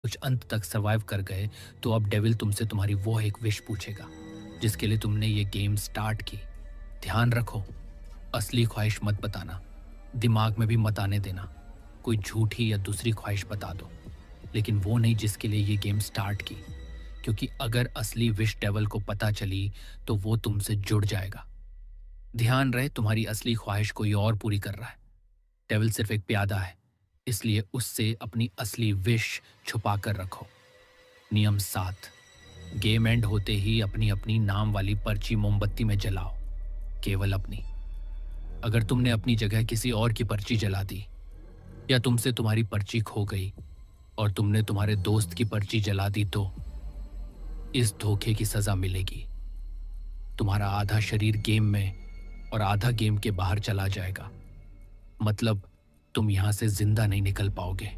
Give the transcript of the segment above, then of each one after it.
कुछ अंत तक सर्वाइव कर गए, तो अब डेविल तुमसे तुम्हारी वो एक विश पूछेगा जिसके लिए तुमने ये गेम स्टार्ट की। ध्यान रखो, असली ख्वाहिश मत बताना, दिमाग में भी मत आने देना। कोई झूठी या दूसरी ख्वाहिश बता दो, लेकिन वो नहीं जिसके लिए ये गेम स्टार्ट की, क्योंकि अगर असली विश डेविल को पता चली तो वो तुमसे जुड़ जाएगा। ध्यान रहे, तुम्हारी असली ख्वाहिश कोई और पूरी कर रहा है। डेविल सिर्फ एक प्यादा है, इसलिए उससे अपनी असली विश छुपा कर रखो। नियम 7, गेम एंड होते ही अपनी अपनी नाम वाली पर्ची मोमबत्ती में जलाओ, केवल अपनी। अगर तुमने अपनी जगह किसी और की पर्ची जला दी या तुमसे तुम्हारी पर्ची खो गई और तुमने तुम्हारे दोस्त की पर्ची जला दी, तो इस धोखे की सजा मिलेगी। तुम्हारा आधा शरीर गेम में और आधा गेम के बाहर चला जाएगा। मतलब तुम यहां से जिंदा नहीं निकल पाओगे।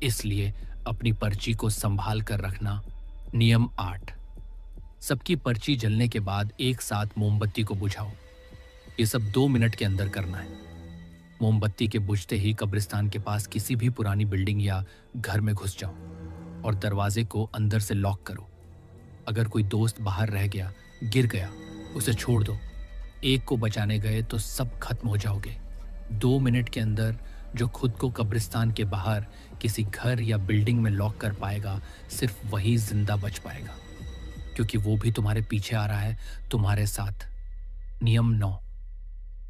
इसलिए अपनी पर्ची को संभाल कर रखना। नियम 8, सबकी पर्ची जलने के बाद एक साथ मोमबत्ती को बुझाओ। ये सब 2 मिनट के अंदर करना है। मोमबत्ती के बुझते ही कब्रिस्तान के पास किसी भी पुरानी बिल्डिंग या घर में घुस जाओ और दरवाजे को अंदर से लॉक करो। अगर कोई दोस्त बाहर रह गया, गिर गया, उसे छोड़ दो। एक को बचाने गए तो सब खत्म हो जाओगे। 2 मिनट के अंदर जो खुद को कब्रिस्तान के बाहर किसी घर या बिल्डिंग में लॉक कर पाएगा, सिर्फ वही जिंदा बच पाएगा, क्योंकि वो भी तुम्हारे पीछे आ रहा है, तुम्हारे साथ। नियम 9,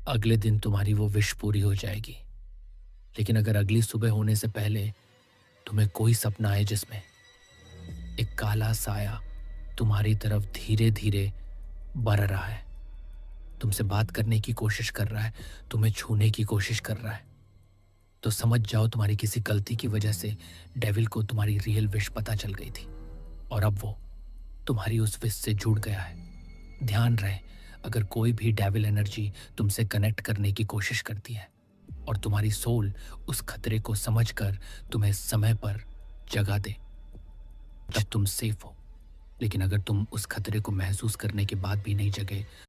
अगले दिन तुम्हारी वो विश पूरी हो जाएगी। लेकिन अगर अगली सुबह होने से पहले तुम्हें कोई सपना आए जिसमें एक काला साया तुम्हारी तरफ धीरे धीरे बढ़ रहा है, तुमसे बात करने की कोशिश कर रहा है, तुम्हें छूने की कोशिश कर रहा है, तो समझ जाओ तुम्हारी किसी गलती की वजह से डेविल को तुम्हारी रियल विश पता चल गई थी और अब वो तुम्हारी उस विश से जुड़ गया है। ध्यान रहे, अगर कोई भी डेविल एनर्जी तुमसे कनेक्ट करने की कोशिश करती है और तुम्हारी सोल उस खतरे को समझकर तुम्हें समय पर जगा दे, तब तुम सेफ हो। लेकिन अगर तुम उस खतरे को महसूस करने के बाद भी नहीं जगे,